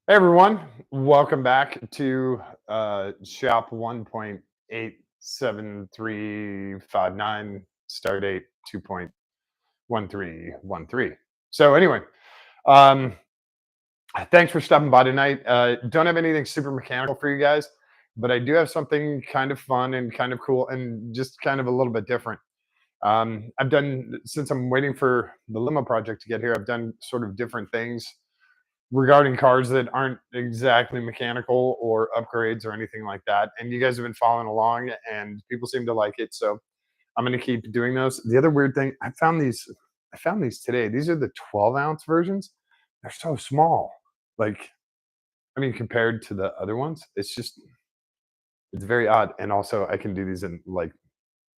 Hey everyone, welcome back to Shop 1.87359, Stardate 2.1313. So anyway, um, thanks for stopping by tonight. Don't have anything super mechanical for you guys, but I do have something kind of fun and kind of cool and just kind of a little bit different. I've done, since I'm waiting for the limo project to get here, I've done sort of different things regarding cars that aren't exactly mechanical or upgrades or anything like that. And you guys have been following along and people seem to like it. So I'm going to keep doing those. The other weird thing, I found these today. These are the 12-ounce versions. They're so small. Like, I mean, compared to the other ones, it's very odd. And also I can do these in like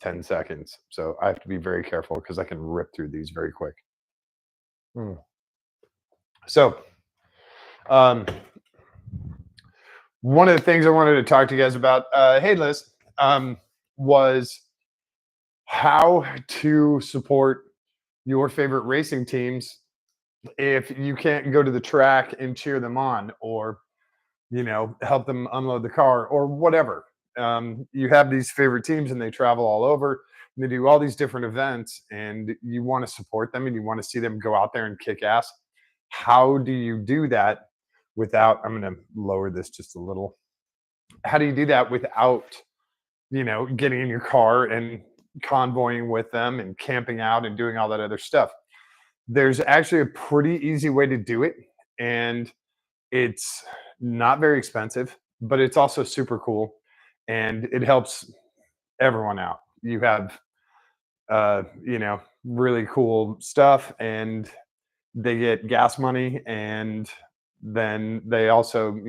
10 seconds. So I have to be very careful because I can rip through these very quick. Mm. So, um, one of the things I wanted to talk to you guys about, hey Liz, um, was how to support your favorite racing teams if you can't go to the track and cheer them on, or help them unload the car or whatever. You have these favorite teams and they travel all over. And they do all these different events, and you want to support them and you want to see them go out there and kick ass. How do you do that without? I'm going to lower this just a little. How do you do that without getting in your car and convoying with them and camping out and doing all that other stuff? There's actually a pretty easy way to do it, and it's not very expensive, but it's also super cool, and it helps everyone out. You have really cool stuff, and they get gas money, and then they also,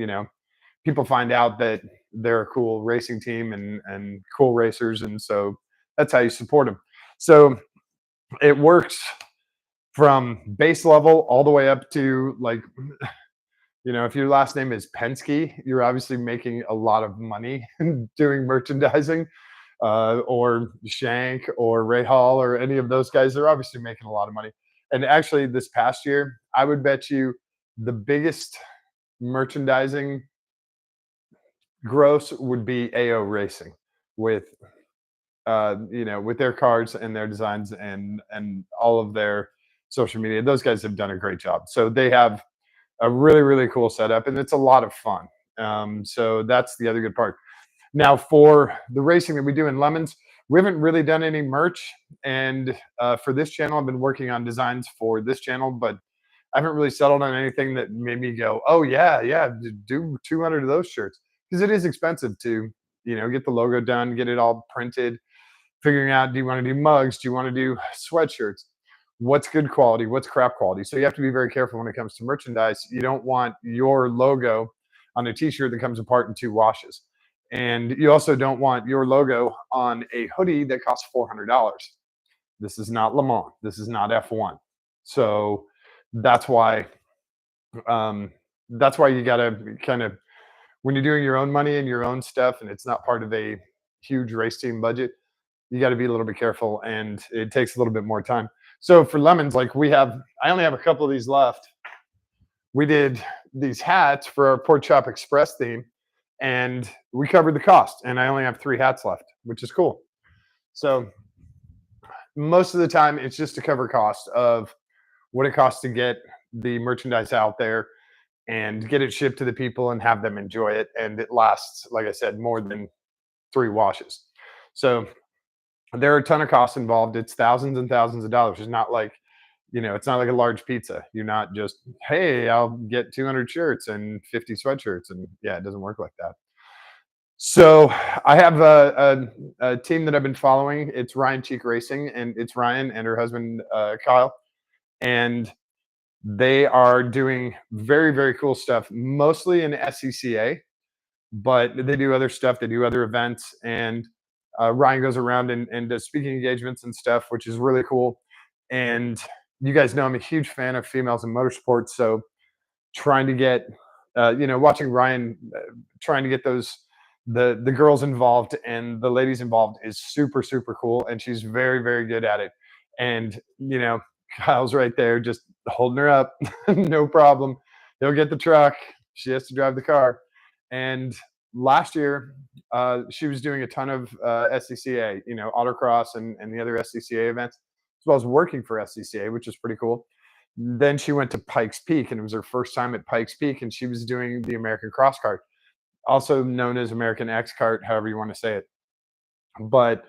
people find out that they're a cool racing team and cool racers, and so that's how you support them. So it works from base level all the way up to, like, if your last name is Penske, you're obviously making a lot of money doing merchandising, or Shank or Ray Hall or any of those guys. They're obviously making a lot of money. And actually, this past year, I would bet you the biggest merchandising gross would be AO Racing, with with their cards and their designs and all of their social media. Those guys have done a great job. So they have a really, really cool setup, and it's a lot of fun. So that's the other good part. Now, for the racing that we do in Lemons, we haven't really done any merch. And for this channel, I've been working on designs for this channel, but I haven't really settled on anything that made me go, oh, yeah, yeah, do 200 of those shirts. Because it is expensive to, get the logo done, get it all printed, figuring out, do you want to do mugs? Do you want to do sweatshirts? What's good quality? What's crap quality? So you have to be very careful when it comes to merchandise. You don't want your logo on a t-shirt that comes apart in two washes. And you also don't want your logo on a hoodie that costs $400. This is not Le Mans. This is not F1. So that's why you gotta kind of, when you're doing your own money and your own stuff and it's not part of a huge race team budget, you got to be a little bit careful, and it takes a little bit more time. So for Lemons, like, I only have a couple of these left. We did these hats for our Pork Chop Express theme, and we covered the cost, and I only have 3 hats left, which is cool. So most of the time it's just to cover cost of what it costs to get the merchandise out there and get it shipped to the people and have them enjoy it, and it lasts, like I said, more than 3 washes. So there are a ton of costs involved. It's thousands and thousands of dollars. It's not like, it's not like a large pizza. You're not just, hey, I'll get 200 shirts and 50 sweatshirts. And yeah, it doesn't work like that. So I have a team that I've been following. It's Ryan Cheek Racing, and it's Ryan and her husband, Kyle. And they are doing very, very cool stuff, mostly in SCCA, but they do other stuff. They do other events, and Ryan goes around and does speaking engagements and stuff, which is really cool. And you guys know I'm a huge fan of females in motorsports, so trying to get, watching Ryan trying to get the girls involved and the ladies involved is super, super cool, and she's very, very good at it. And Kyle's right there, just holding her up, no problem. He'll get the truck, She has to drive the car. And last year, she was doing a ton of SCCA, autocross and the other SCCA events, as well as working for SCCA, which is pretty cool. Then she went to Pikes Peak, and it was her first time at Pikes Peak, and she was doing the American Cross Kart, also known as American X Kart, however you want to say it. But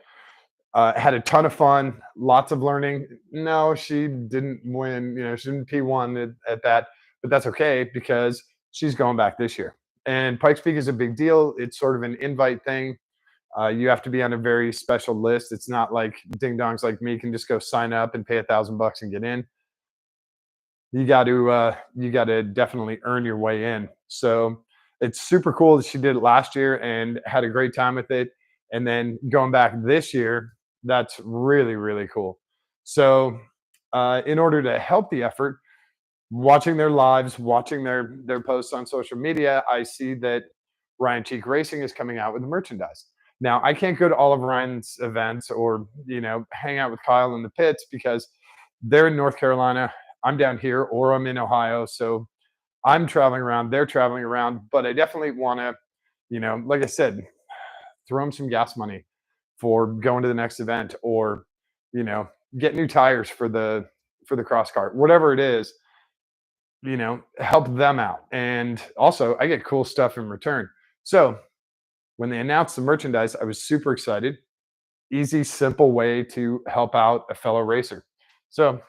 had a ton of fun, lots of learning. No, she didn't win. She didn't P1 at that, but that's okay because she's going back this year. And Pikes Peak is a big deal. It's sort of an invite thing. You have to be on a very special list. It's not like ding dongs like me can just go sign up and pay $1,000 and get in. You got to definitely earn your way in. So it's super cool that she did it last year and had a great time with it. And then going back this year, that's really, really cool. So in order to help the effort, watching their lives, watching their posts on social media, I see that Ryan Cheek Racing is coming out with merchandise. Now, I can't go to all of Ryan's events or hang out with Kyle in the pits because they're in North Carolina. I'm down here, or I'm in Ohio. So I'm traveling around. They're traveling around. But I definitely want to, like I said, throw them some gas money for going to the next event, or you know get new tires for the cross cart, whatever it is. Help them out, and also I get cool stuff in return. So when they announced the merchandise, I was super excited. Easy, simple way to help out a fellow racer. So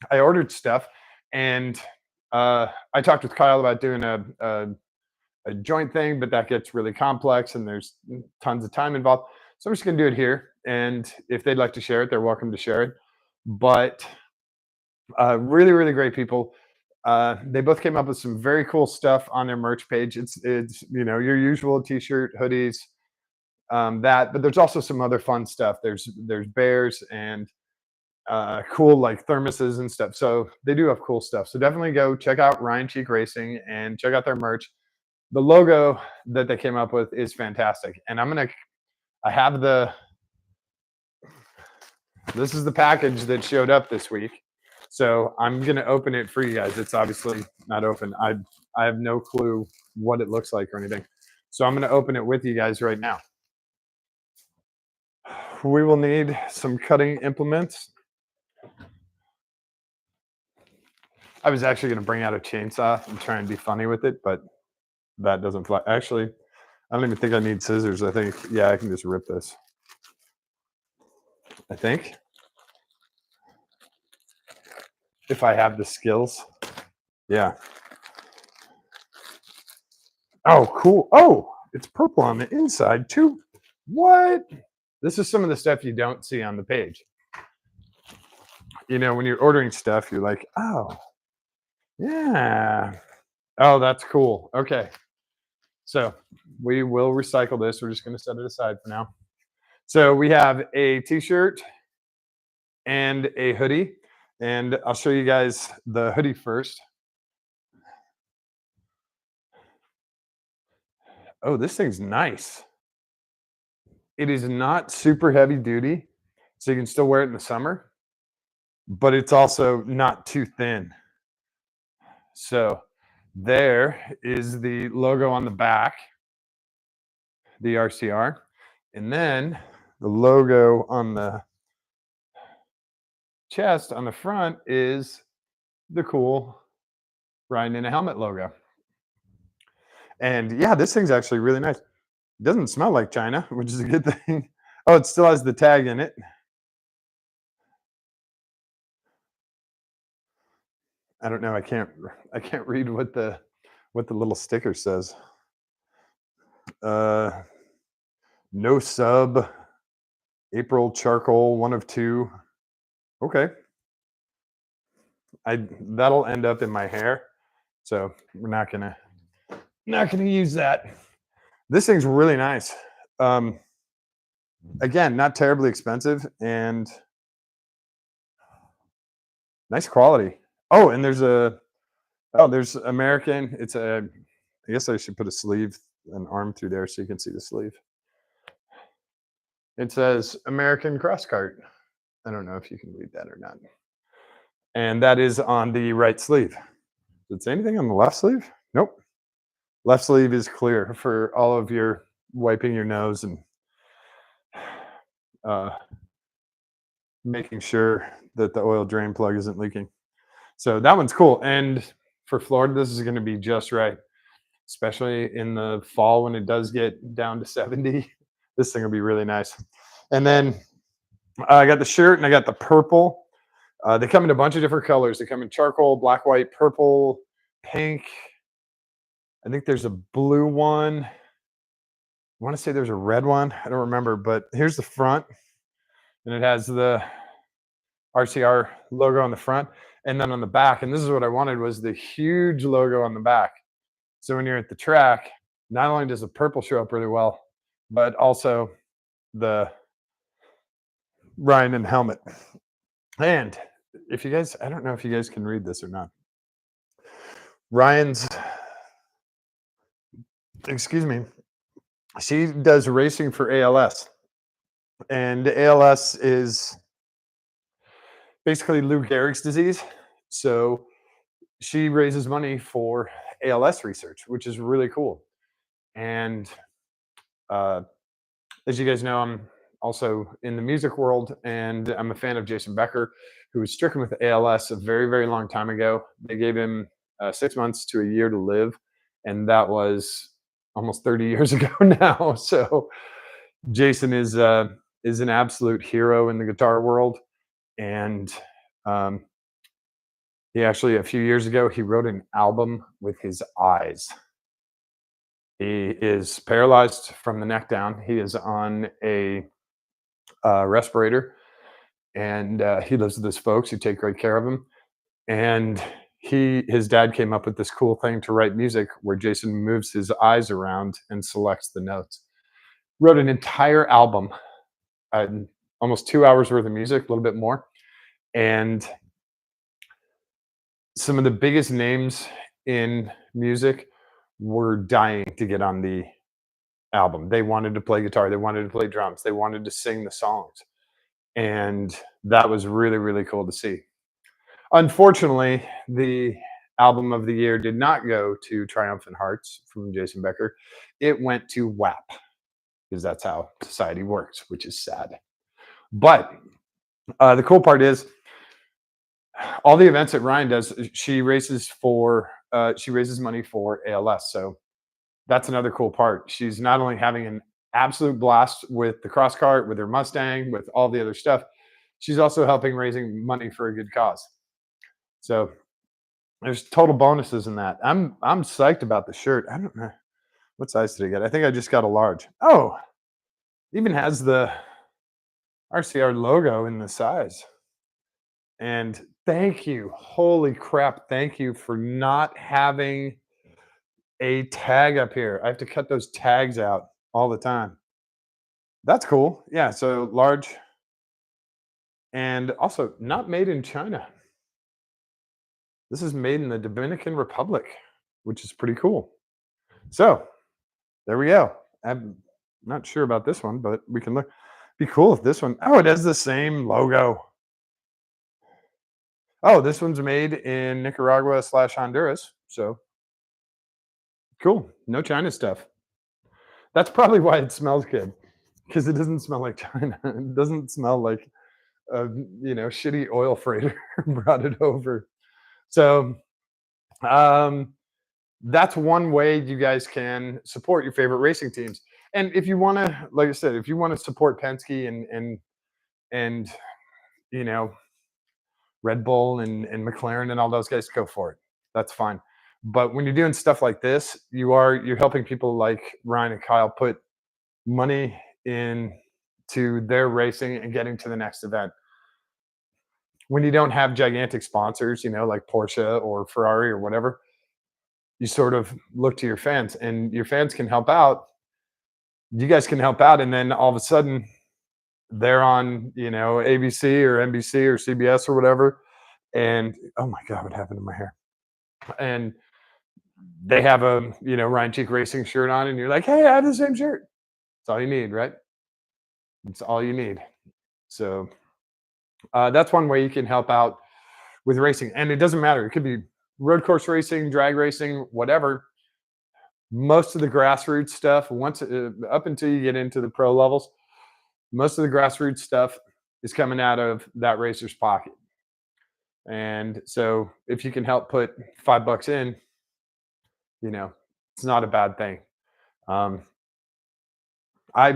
I ordered stuff, and I talked with Kyle about doing a joint thing, but that gets really complex and there's tons of time involved. So I'm just going to do it here. And if they'd like to share it, they're welcome to share it. But really, really great people. They both came up with some very cool stuff on their merch page. It's your usual t-shirt, hoodies, but there's also some other fun stuff. There's bears and cool like thermoses and stuff. So they do have cool stuff. So definitely go check out Ryan Cheek Racing and check out their merch. The logo that they came up with is fantastic. And I have this is the package that showed up this week. So I'm going to open it for you guys. It's obviously not open. I have no clue what it looks like or anything. So I'm going to open it with you guys right now. We will need some cutting implements. I was actually going to bring out a chainsaw and try and be funny with it, but that doesn't fly. Actually, I don't even think I need scissors. I think, yeah, I can just rip this. I think. If I have the skills. Yeah. Oh, cool. Oh, it's purple on the inside too. What? This is some of the stuff you don't see on the page. When you're ordering stuff, you're like, oh, yeah. Oh, that's cool. Okay. So we will recycle this. We're just going to set it aside for now. So we have a t-shirt and a hoodie. And I'll show you guys the hoodie first. Oh, this thing's nice. It is not super heavy duty, so you can still wear it in the summer, but it's also not too thin. So there is the logo on the back, the RCR, and then the logo on the chest on the front is the cool Ryan in a Helmet logo. And yeah, this thing's actually really nice. It doesn't smell like China, which is a good thing. Oh, it still has the tag in it. I don't know. I can't read what the little sticker says. No sub. April charcoal, 1 of 2. Okay. That'll end up in my hair, so we're not gonna use that. This thing's really nice. Again, not terribly expensive and nice quality. Oh, and there's American. I guess I should put an arm through there so you can see the sleeve. It says American Cross Kart. I don't know if you can read that or not. And that is on the right sleeve. Does it say anything on the left sleeve? Nope. Left sleeve is clear for all of your wiping your nose and uh, making sure that the oil drain plug isn't leaking. So that one's cool. And for Florida, this is going to be just right, especially in the fall when it does get down to 70. This thing will be really nice. And then I got the shirt and I got the purple. They come in a bunch of different colors. They come in charcoal, black, white, purple, pink. I think there's a blue one. I want to say there's a red one. I don't remember, but here's the front, and it has the RCR logo on the front, and then on the back. And this is what I wanted was the huge logo on the back. So when you're at the track, not only does the purple show up really well, but also the Ryan and helmet. And if you guys, I don't know if you guys can read this or not. Ryan's, excuse me, she does racing for ALS. And ALS is basically Lou Gehrig's disease. So she raises money for ALS research, which is really cool. And uh, as you guys know, I'm also in the music world, and I'm a fan of Jason Becker, who was stricken with ALS a very, very long time ago. They gave him 6 months to a year to live, and that was almost 30 years ago now. So Jason is an absolute hero in the guitar world, and um, he actually a few years ago he wrote an album with his eyes. He is paralyzed from the neck down. He is on a respirator, and he lives with his folks who take great care of him. And his dad came up with this cool thing to write music where Jason moves his eyes around and selects the notes. Wrote an entire album, uh, almost 2 hours worth of music, a little bit more, and some of the biggest names in music were dying to get on the album. They wanted to play guitar, they wanted to play drums, they wanted to sing the songs. And that was really, really cool to see. Unfortunately, the album of the year did not go to Triumphant Hearts from Jason Becker. It went to WAP because that's how society works, which is sad. But the cool part is all the events that Ryan does, she raises money for ALS. So that's another cool part. She's not only having an absolute blast with the cross cart, with her Mustang, with all the other stuff, she's also helping raising money for a good cause. So there's total bonuses in that. I'm psyched about the shirt. I don't know what size did I get. I think I just got a large. Oh, even has the RCR logo in the size. And thank you. Holy crap. Thank you for not having a tag up here. I have to cut those tags out all the time. That's cool. Yeah. So large and also not made in China. This is made in the Dominican Republic, which is pretty cool. So there we go. I'm not sure about this one, but we can look. Be cool if this one. Oh, it has the same logo. Oh, this one's made in Nicaragua / Honduras. So cool. No China stuff. That's probably why it smells good, because it doesn't smell like China. It doesn't smell like a shitty oil freighter brought it over. So that's one way you guys can support your favorite racing teams. And if you want to, like I said, if you want to support Penske and you know Red Bull and McLaren and all those guys, go for it. That's fine. But when you're doing stuff like this, you're helping people like Ryan and Kyle put money into their racing and getting to the next event. When you don't have gigantic sponsors, like Porsche or Ferrari or whatever, you sort of look to your fans, and your fans can help out. You guys can help out, and then all of a sudden they're on, ABC or NBC or CBS or whatever. And oh my God, what happened to my hair? And they have a, Ryan Cheek Racing shirt on, and you're like, hey, I have the same shirt. That's all you need, right? It's all you need. So that's one way you can help out with racing. And it doesn't matter. It could be road course racing, drag racing, whatever. Most of the grassroots stuff, once up until you get into the pro levels, most of the grassroots stuff is coming out of that racer's pocket. And so if you can help put $5 in, you know, it's not a bad thing. Um, I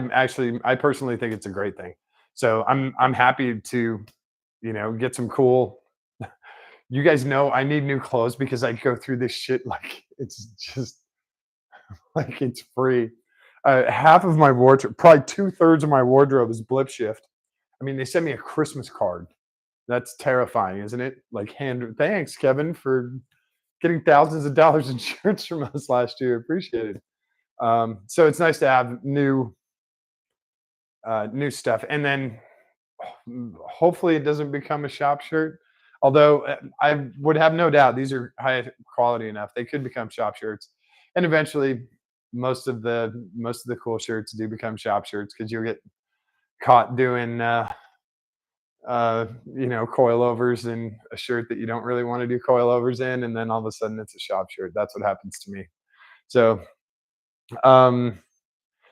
personally think it's a great thing. So I'm happy to, get some cool. You guys know I need new clothes because I go through this shit like it's just like it's free. Half of my wardrobe, probably 2/3 of my wardrobe is Blip Shift. I mean, they sent me a Christmas card. That's terrifying, isn't it? Like, thanks, Kevin, for getting thousands of dollars in shirts from us last year. Appreciate it. So it's nice to have new stuff, and then hopefully it doesn't become a shop shirt. Although I would have no doubt these are high quality enough; they could become shop shirts, and eventually most of the cool shirts do become shop shirts because you'll get caught doing coilovers in a shirt that you don't really want to do coilovers in, and then all of a sudden it's a shop shirt. That's what happens to me. So, um,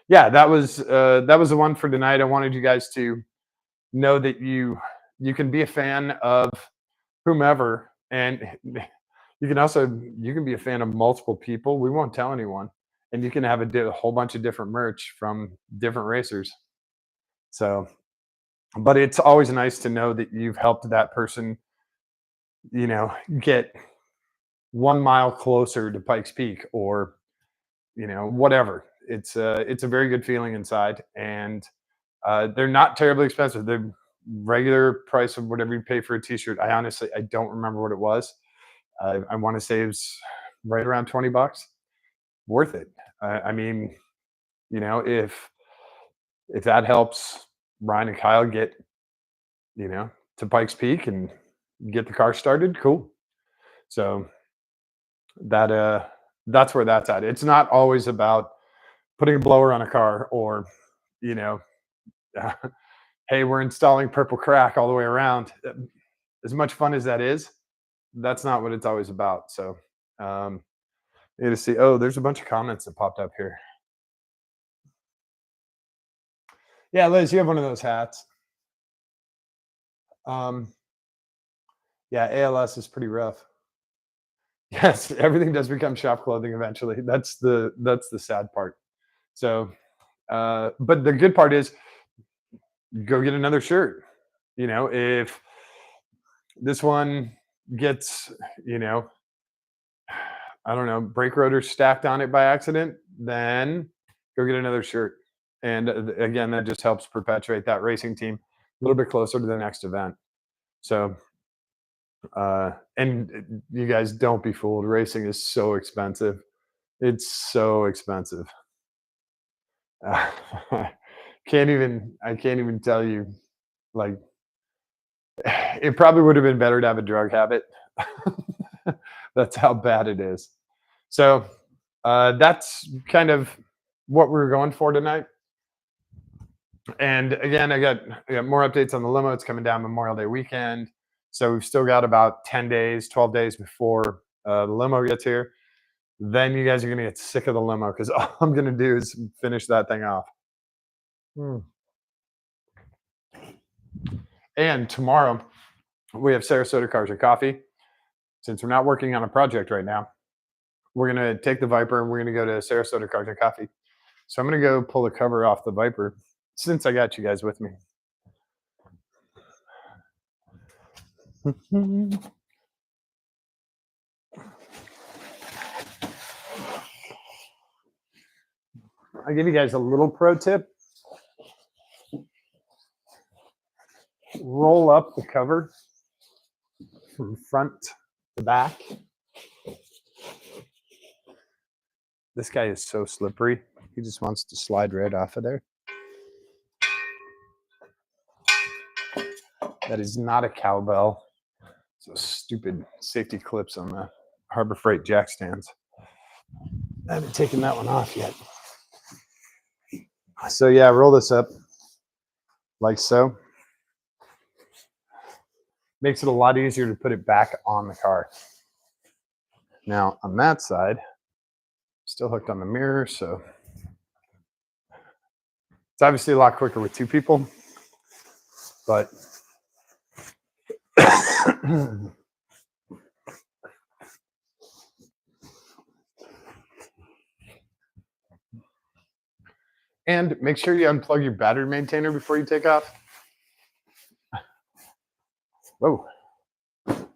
yeah, that was the one for tonight. I wanted you guys to know that you can be a fan of whomever, and you can be a fan of multiple people. We won't tell anyone, and you can have a whole bunch of different merch from different racers. So, but it's always nice to know that you've helped that person, get 1 mile closer to Pikes Peak, or whatever. It's a very good feeling inside, and they're not terribly expensive. They're regular price of whatever you pay for a T-shirt. I don't remember what it was. I want to say it's right around $20. Worth it. I mean, if that helps Ryan and Kyle get to Pikes Peak and get the car started, cool. So that that's where that's at. It's not always about putting a blower on a car, or you know hey, we're installing purple crack all the way around. As much fun as that is, that's not what it's always about. So um you to see, oh, there's a bunch of comments that popped up here. Yeah, Liz, you have one of those hats. um yeah, ALS is pretty rough. Yes, everything does become shop clothing eventually. That's the sad part. So but the good part is, go get another shirt. If this one gets, you know, I don't know, brake rotors stacked on it by accident, then go get another shirt. And again, that just helps perpetuate that racing team a little bit closer to the next event. So, and you guys, don't be fooled. Racing is so expensive. It's so expensive. I can't even tell you, like, it probably would have been better to have a drug habit. That's how bad it is. So that's kind of what we are going for tonight. And again, I got more updates on the limo. It's coming down Memorial Day weekend. So we've still got about 10 days, 12 days before the limo gets here. Then you guys are going to get sick of the limo because all I'm going to do is finish that thing off. And tomorrow we have Sarasota Cars and Coffee. Since we're not working on a project right now, we're going to take the Viper and we're going to go to Sarasota Cars and Coffee. So I'm going to go pull the cover off the Viper since I got you guys with me. I'll give you guys a little pro tip. Roll up the cover from front to back. This guy is so slippery. He just wants to slide right off of there. That is not a cowbell. So stupid safety clips on the Harbor Freight jack stands. I haven't taken that one off yet. So yeah, roll this up like so. Makes it a lot easier to put it back on the car. Now on that side, Still hooked on the mirror, so it's obviously a lot quicker with two people, but and make sure you unplug your battery maintainer before you take off. Whoa. Get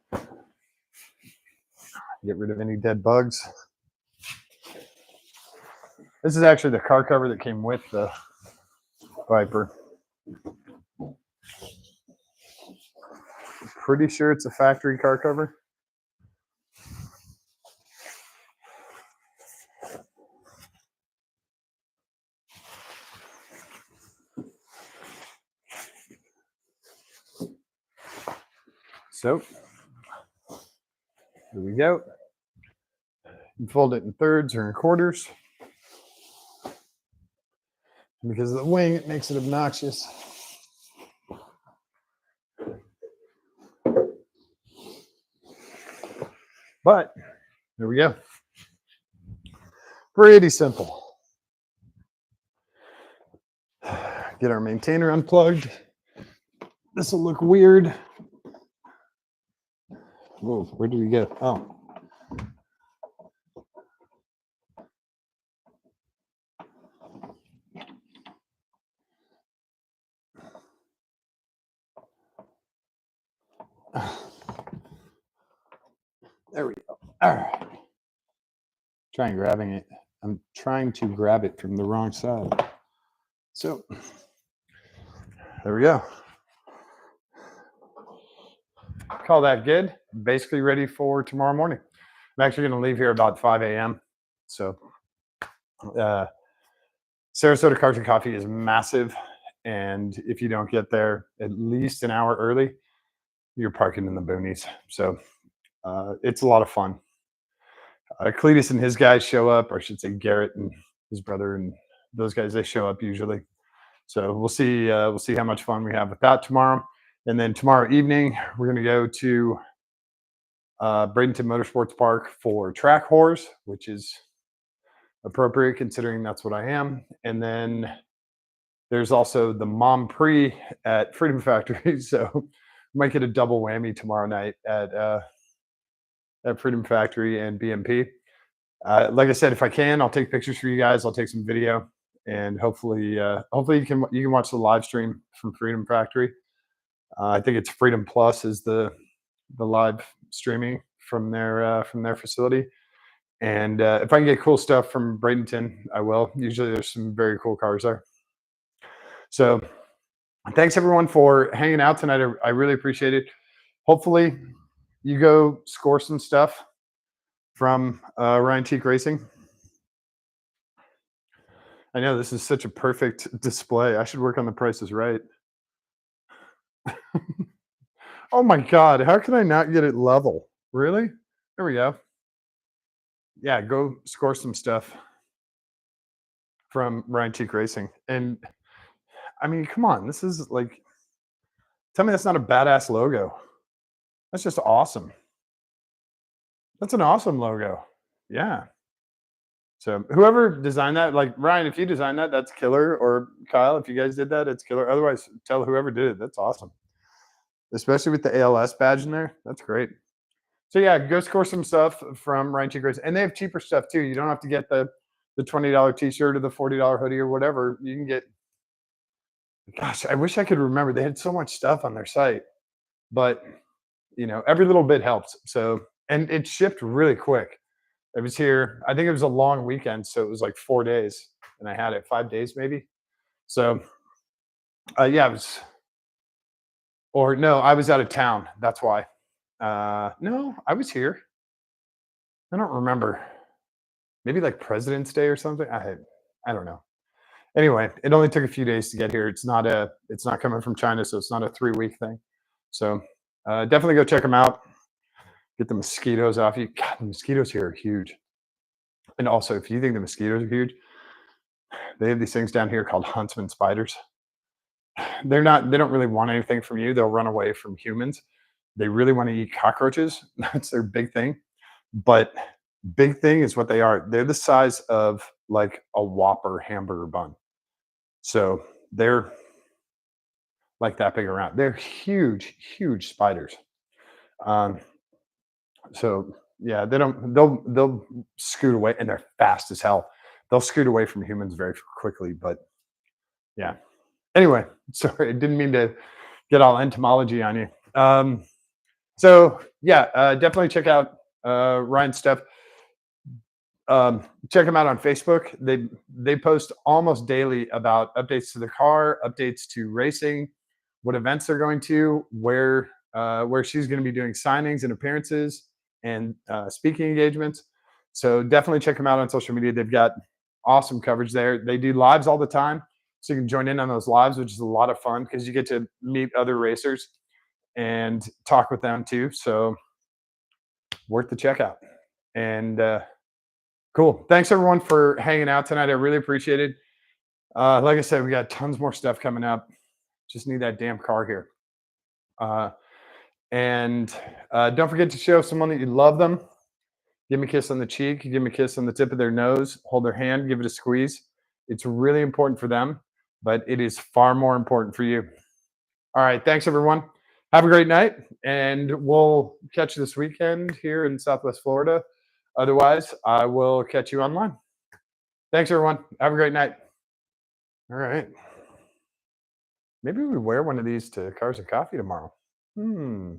rid of any dead bugs. This is actually the car cover that came with the Viper. Pretty sure it's a factory car cover. So here we go. You fold it in thirds or in quarters. Because of the wing, it makes it obnoxious. But there we go. Pretty simple. Get our maintainer unplugged. This will look weird. Whoa, where did we go? Oh. There we go. All right. Trying grabbing it. I'm trying to grab it from the wrong side. So there we go. Call that good. Basically ready for tomorrow morning. I'm actually going to leave here about 5 a.m. So Sarasota Cars and Coffee is massive. And if you don't get there at least an hour early, you're parking in the boonies. So it's a lot of fun. Cletus and his guys show up, or I should say Garrett and his brother and those guys, they show up usually. So we'll see how much fun we have with that tomorrow. And then tomorrow evening, we're going to go to Bradenton Motorsports Park for Track Whores, which is appropriate considering that's what I am. And then there's also the Mom Prix at Freedom Factory. So we might get a double whammy tomorrow night at Freedom Factory and BMP. Like I said, if I can, I'll take pictures for you guys. I'll take some video, and hopefully you can watch the live stream from Freedom Factory. I think it's Freedom Plus is the live streaming from their facility. And if I can get cool stuff from Bradenton, I will. Usually there's some very cool cars there. So thanks everyone for hanging out tonight. I really appreciate it. Hopefully you go score some stuff from Ryan Teak Racing. I know this is such a perfect display. I should work on the Price is Right. Oh my God, how can I not get it level? Really? There we go. Yeah, go score some stuff from Ryan Teak Racing. And I mean, come on, this is like, tell me that's not a badass logo. That's just awesome. That's an awesome logo. Yeah. So whoever designed that, like Ryan, if you designed that, that's killer. Or Kyle, if you guys did that, it's killer. Otherwise, tell whoever did it. That's awesome. Especially with the ALS badge in there. That's great. So yeah, go score some stuff from Ryan Teak Racing. And they have cheaper stuff too. You don't have to get the $20 t-shirt or the $40 hoodie or whatever. You can get, gosh, I wish I could remember. They had so much stuff on their site. But you know, every little bit helps. So, and it shipped really quick. It was here. I think it was a long weekend, so it was like 4 days, and I had it 5 days maybe. So, yeah, it was. Or no, I was out of town. That's why. No, I was here. I don't remember. Maybe like President's Day or something. I don't know. Anyway, it only took a few days to get here. It's not coming from China, so it's not a 3-week thing. So definitely go check them out. Get the mosquitoes off you. God, the mosquitoes here are huge. And also, if you think the mosquitoes are huge, they have these things down here called huntsman spiders. They don't really want anything from you. They'll run away from humans. They really want to eat cockroaches. That's their big thing. But Big thing is what they are. They're the size of like a Whopper hamburger bun. So they're like that big around. They're huge, huge spiders. Um, so yeah, they'll scoot away and they're fast as hell. They'll scoot away from humans very quickly, but yeah. Anyway, sorry, I didn't mean to get all entomology on you. So yeah, definitely check out Ryan's stuff. Check them out on Facebook. They post almost daily about updates to the car, updates to racing, what events they're going to, where she's going to be doing signings and appearances and speaking engagements. So definitely check them out on social media. They've got awesome coverage there. They do lives all the time, so you can join in on those lives, which is a lot of fun because you get to meet other racers and talk with them too. So worth the checkout. And cool. Thanks everyone for hanging out tonight. I really appreciate it. Like I said, we got tons more stuff coming up. Just need that damn car here. Uh, and don't forget to show someone that you love them. Give me a kiss on the cheek. Give me a kiss on the tip of their nose. Hold their hand. Give it a squeeze. It's really important for them, but it is far more important for you. All right. Thanks everyone. Have a great night, and we'll catch you this weekend here in Southwest Florida. Otherwise, I will catch you online. Thanks, everyone. Have a great night. All right. Maybe we wear one of these to Cars and Coffee tomorrow. Hmm.